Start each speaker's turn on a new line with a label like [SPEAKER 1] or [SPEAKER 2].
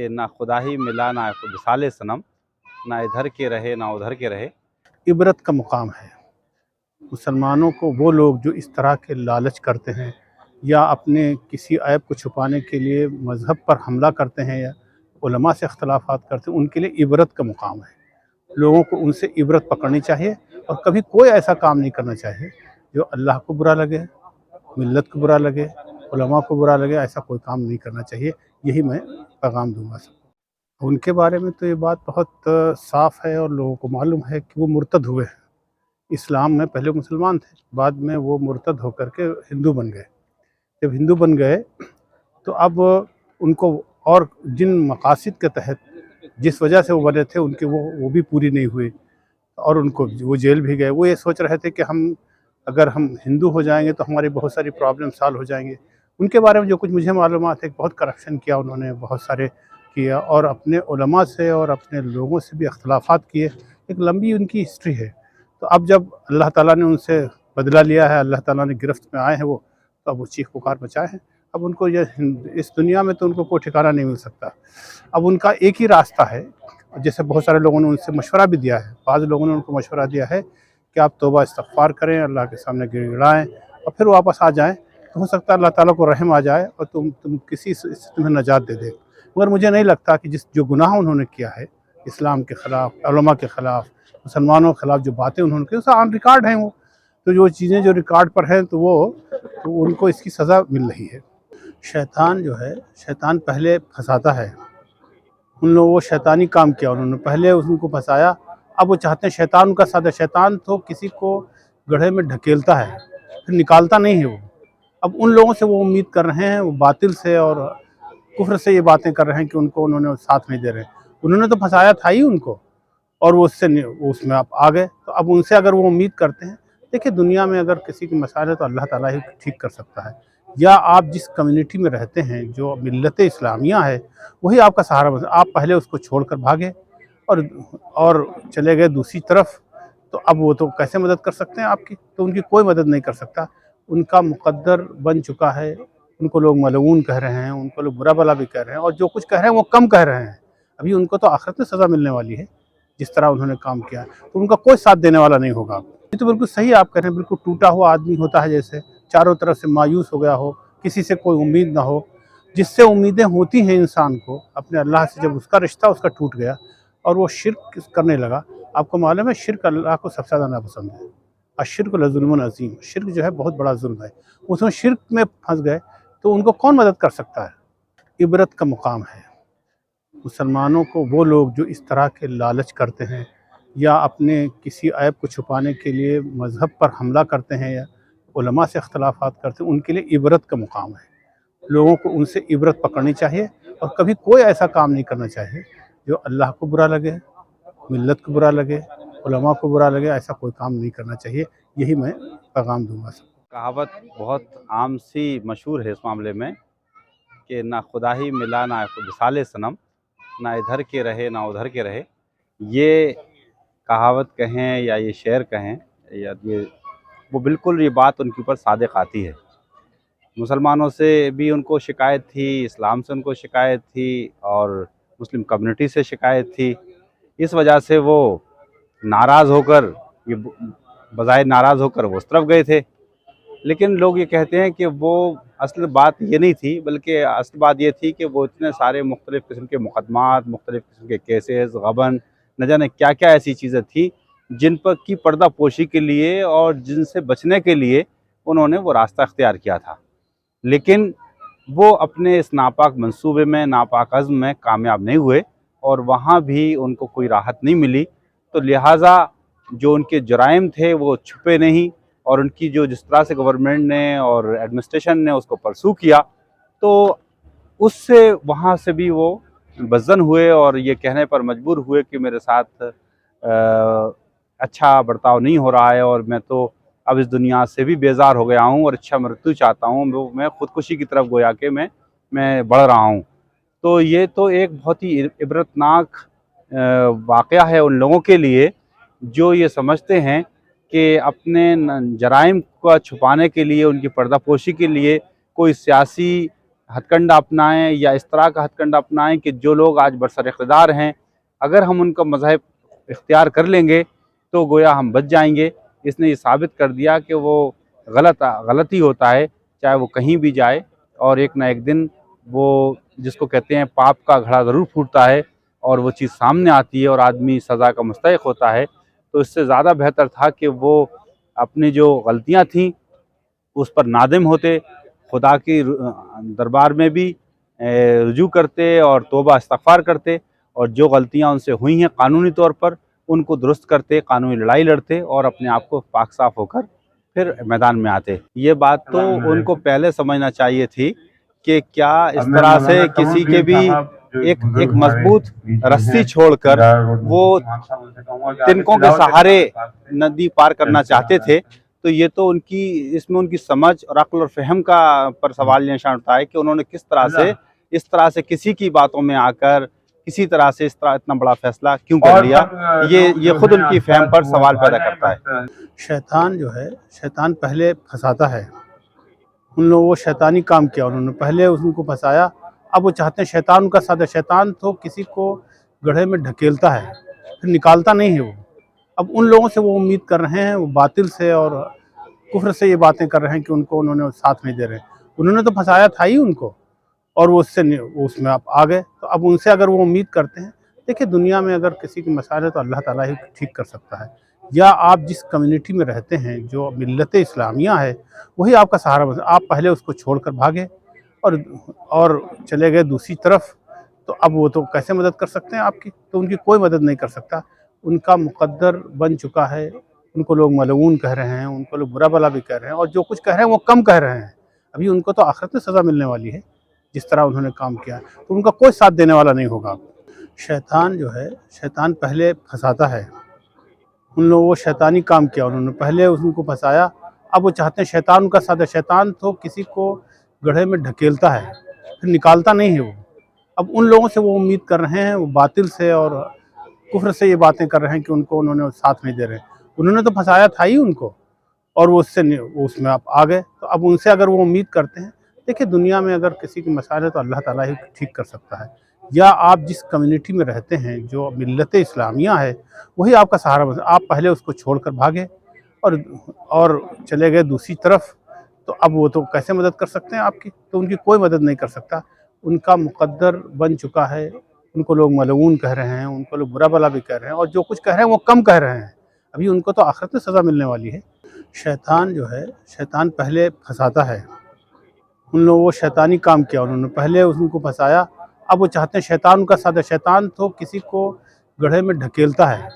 [SPEAKER 1] کہ ना खुदा ही मिला ना विसाल सनम, ना इधर के रहे ना उधर के रहे।
[SPEAKER 2] इबरत का मुकाम है। मुसलमानों को वो लोग जो इस तरह के लालच करते हैं या अपने किसी ऐब को छुपाने के लिए मज़हब पर हमला करते हैं या उलमा से इख्तलाफात करते हैं, उनके लिए इबरत का मुकाम है। लोगों को उनसे इबरत पकड़नी चाहिए और कभी कोई ऐसा काम नहीं करना चाहिए जो अल्लाह को बुरा लगे, मिल्लत को बुरा लगे, उलमा को बुरा लगे। ऐसा कोई काम नहीं करना चाहिए। यही मैं पैगाम दूंगा सबको। उनके बारे में तो ये बात बहुत साफ़ है और लोगों को मालूम है कि वो मुर्तद हुए हैं। इस्लाम में पहले मुसलमान थे, बाद में वो मुर्तद होकर के हिंदू बन गए। जब हिंदू बन गए तो अब उनको और जिन मकासद के तहत जिस वजह से वो बने थे उनकी वो भी पूरी नहीं हुई और उनको वो जेल भी गए। वो ये सोच रहे थे कि अगर हम हिंदू हो जाएंगे तो हमारी बहुत सारी प्रॉब्लम सॉल्व हो जाएंगे। उनके बारे में जो कुछ मुझे मालूमात है, बहुत करप्शन किया उन्होंने, बहुत सारे किया और अपने उलमा से और अपने लोगों से भी अख्तलाफात किए। एक लंबी उनकी हिस्ट्री है। तो अब जब अल्लाह ताला ने उनसे बदला लिया है, अल्लाह ताला ने गिरफ्त में आए हैं वो, तो अब वो चीख पुकार मचाए हैं। अब उनको इस दुनिया में तो उनको कोई ठिकाना नहीं मिल सकता। अब उनका एक ही रास्ता है, जैसे बहुत सारे लोगों ने उनसे मशवरा भी दिया है, बाज़ लोगों ने उनको मशवरा दिया है कि आप तौबा इस्तग़फ़ार करें, अल्लाह के सामने गिड़गिड़ाएँ और फिर वापस आ जाएँ, तो हो सकता है अल्लाह ताला को रहम आ जाए और तुम किसी से तुम्हें नजात दे दे। मगर मुझे नहीं लगता कि जो गुनाह उन्होंने किया है इस्लाम के ख़िलाफ़, उलमा के ख़िलाफ़, मुसलमानों के ख़िलाफ़ जो बातें उन्होंने की, उसका ऑन रिकॉर्ड हैं वो। तो जो चीज़ें जो रिकॉर्ड पर हैं तो उनको इसकी सज़ा मिल रही है। शैतान जो है, शैतान पहले फंसाता है। उन लोगों को शैतानी काम किया उन्होंने, पहले उनको फंसाया। अब वो चाहते हैं शैतान उनका साथ है। शैतान तो किसी को गड्ढे में ढकेलता है, फिर निकालता नहीं है वो। अब उन लोगों से वो उम्मीद कर रहे हैं, वो बातिल से और कुफ्र से ये बातें कर रहे हैं कि उन्होंने साथ नहीं दे रहे। उन्होंने तो फंसाया था ही उनको और वो उसमें आप आ गए। तो अब उनसे अगर वो उम्मीद करते हैं, देखिए दुनिया में अगर किसी की मसाइल है तो अल्लाह ताला ही ठीक कर सकता है। या आप जिस कम्युनिटी में रहते हैं, जो मिल्लत इस्लामिया है, वही आपका सहारा बन। आप पहले उसको छोड़कर भागे और चले गए दूसरी तरफ, तो अब वो तो कैसे मदद कर सकते हैं आपकी? तो उनकी कोई मदद नहीं कर सकता। उनका मुक़द्दर बन चुका है। उनको लोग मलऊन कह रहे हैं, उनको लोग बुरा भला भी कह रहे हैं और जो कुछ कह रहे हैं वो कम कह रहे हैं। अभी उनको तो आखिरत में सज़ा मिलने वाली है जिस तरह उन्होंने काम किया, तो उनका कोई साथ देने वाला नहीं होगा। ये तो बिल्कुल सही आप कह रहे हैं। बिल्कुल टूटा हुआ आदमी होता है, जैसे चारों तरफ से मायूस हो गया हो, किसी से कोई उम्मीद ना हो। जिससे उम्मीदें होती हैं इंसान को अपने अल्लाह से, जब उसका रिश्ता उसका टूट गया और वो शिर्क करने लगा। आपको मालूम है शिर्क अल्लाह को सबसे ज़्यादा नापसंद है। अश्शिर्क लज़ुल्मुन अज़ीम, शिर्क जो है बहुत बड़ा जुल्म है। उसमें शिर्क में फंस गए तो उनको कौन मदद कर सकता है? इबरत का मुकाम है। मुसलमानों को वो लोग जो इस तरह के लालच करते हैं या अपने किसी ऐब को छुपाने के लिए मज़हब पर हमला करते हैं या उलमा से इख्तलाफात करते हैं, उनके लिए इबरत का मुकाम है। लोगों को उनसे इबरत पकड़नी चाहिए और कभी कोई ऐसा काम नहीं करना चाहिए जो अल्लाह को बुरा लगे, मिल्लत को बुरा लगे, उलमा को बुरा लगे। ऐसा कोई काम नहीं करना चाहिए। यही मैं पैगाम दूंगा सबको।
[SPEAKER 1] कहावत बहुत आम सी मशहूर है इस मामले में कि ना खुदा ही मिला ना विसाल सनम, ना इधर के रहे ना उधर के रहे। ये कहावत कहें या ये शेर कहें या वो बिल्कुल ये बात उनके ऊपर सादिक आती है। मुसलमानों से भी उनको शिकायत थी, इस्लाम से उनको शिकायत थी और मुस्लिम कम्युनिटी से शिकायत थी। इस वजह से वो नाराज़ होकर, ये बज़ाहिर नाराज़ होकर वो उस तरफ गए थे। लेकिन लोग ये कहते हैं कि वो असल बात ये नहीं थी, बल्कि असल बात ये थी कि वो इतने सारे मुख्तलिफ़ किस्म के मुक़दमात, मुख्तलिफ़ किस्म के केसेस, गबन, न जाने क्या क्या ऐसी चीज़ें थी जिन पर की पर्दा पोशी के लिए और जिनसे बचने के लिए उन्होंने वो रास्ता अख्तियार किया था। लेकिन वो अपने इस नापाक मंसूबे में, नापाक अज़्म में कामयाब नहीं हुए और वहाँ भी उनको कोई राहत नहीं मिली। तो लिहाजा जो उनके जराइम थे वो छुपे नहीं और उनकी जो जिस तरह से गवर्नमेंट ने और एडमिनिस्ट्रेशन ने उसको परसू किया, तो उससे वहाँ से भी वो बज़्ज़न हुए और ये कहने पर मजबूर हुए कि मेरे साथ अच्छा बर्ताव नहीं हो रहा है और मैं तो अब इस दुनिया से भी बेजार हो गया हूँ और अच्छा मृत्यु चाहता हूँ। मैं ख़ुदकुशी की तरफ गोया कि मैं बढ़ रहा हूँ। तो ये तो एक बहुत ही इबरतनाक वाक़या है उन लोगों के लिए जो ये समझते हैं कि अपने जराइम को छुपाने के लिए, उनकी पर्दापोशी के लिए कोई सियासी हथकंडा अपनाएं या इस तरह का हथकंडा अपनाएं कि जो लोग आज बरसर इक़्तिदार हैं, अगर हम उनका मज़हब इख्तियार कर लेंगे तो गोया हम बच जाएंगे। इसने ये साबित कर दिया कि वो गलत ही होता है, चाहे वो कहीं भी जाए, और एक ना एक दिन वो जिसको कहते हैं पाप का घड़ा ज़रूर फूटता है और वो चीज़ सामने आती है और आदमी सज़ा का मुस्तहिक़ होता है। तो इससे ज़्यादा बेहतर था कि वो अपनी जो गलतियाँ थीं उस पर नादिम होते, खुदा की दरबार में भी रुजू करते और तौबा इस्तग़फ़ार करते, और जो गलतियाँ उनसे हुई हैं कानूनी तौर पर उनको दुरुस्त करते, कानूनी लड़ाई लड़ते और अपने आप को पाक साफ़ होकर फिर मैदान में आते। ये बात तो उनको पहले समझना चाहिए थी कि क्या इस तरह से किसी के भी एक मजबूत रस्सी छोड़कर वो तिनकों के सहारे नदी पार करना चाहते थे, तो ये तो उनकी इसमें उनकी समझ और अक्ल और फ़हम का पर सवाल निशान उठता है कि उन्होंने किस तरह से इस तरह से किसी की बातों में आकर किसी तरह से इस तरह इतना बड़ा फैसला क्यों कर लिया। ये खुद उनकी फ़हम पर सवाल पैदा करता है।
[SPEAKER 2] शैतान जो है, शैतान पहले फंसाता है। उन लोगों को शैतानी काम किया, उन्होंने पहले उनको फंसाया, अब वो चाहते हैं शैतान उनका साथ है। शैतान तो किसी को गड्ढे में ढकेलता है फिर निकालता नहीं है वो। अब उन लोगों से वो उम्मीद कर रहे हैं, वो बातिल से और कुफ्र से ये बातें कर रहे हैं कि उन्होंने साथ नहीं दे रहे। उन्होंने तो फंसाया था ही उनको, और वो उसमें आप आ गए। तो अब उनसे अगर वो उम्मीद करते हैं, देखिए दुनिया में अगर किसी की मसाइल है तो अल्लाह ताला ही ठीक कर सकता है, या आप जिस कम्युनिटी में रहते हैं जो मिल्लत इस्लामिया है वही आपका सहारा बन। आप पहले उसको छोड़कर भागे और चले गए दूसरी तरफ, तो अब वो तो कैसे मदद कर सकते हैं आपकी? तो उनकी कोई मदद नहीं कर सकता। उनका मुक़द्दर बन चुका है। उनको लोग मलऊन कह रहे हैं, उनको लोग बुरा भला भी कह रहे हैं, और जो कुछ कह रहे हैं वो कम कह रहे हैं। अभी उनको तो आखिरत में सज़ा मिलने वाली है जिस तरह उन्होंने काम किया, तो उनका कोई साथ देने वाला नहीं होगा। शैतान जो है, शैतान पहले फंसाता है। उन लोगों को शैतानी काम किया, उन्होंने पहले उनको फंसाया, अब वो चाहते हैं शैतान उनका साथ है। शैतान तो किसी को गड्ढे में ढकेलता है फिर निकालता नहीं है वो। अब उन लोगों से वो उम्मीद कर रहे हैं, वो बातिल से और कुफ्र से ये बातें कर रहे हैं कि उन्होंने साथ नहीं दे रहे। उन्होंने तो फंसाया था ही उनको, और वो उसमें आप आ गए। तो अब उनसे अगर वो उम्मीद करते हैं, देखिए दुनिया में अगर किसी की मसाइल है तो अल्लाह ताला ही ठीक कर सकता है, या आप जिस कम्युनिटी में रहते हैं जो मिल्लत इस्लामिया है वही आपका सहारा बन। आप पहले उसको छोड़कर भागे और चले गए दूसरी तरफ, तो अब वो तो कैसे मदद कर सकते हैं आपकी? तो उनकी कोई मदद नहीं कर सकता। उनका मुक़द्दर बन चुका है। उनको लोग मलऊन कह रहे हैं, उनको लोग बुरा भला भी कह रहे हैं, और जो कुछ कह रहे हैं वो कम कह रहे हैं। अभी उनको तो आखिरत में सज़ा मिलने वाली है। शैतान जो है, शैतान पहले फंसाता है। उन लोगों को शैतानी काम किया, उन्होंने पहले उनको फंसाया, अब वो चाहते हैं शैतान उनका साथ है। शैतान तो किसी को गड्ढे में ढकेलता है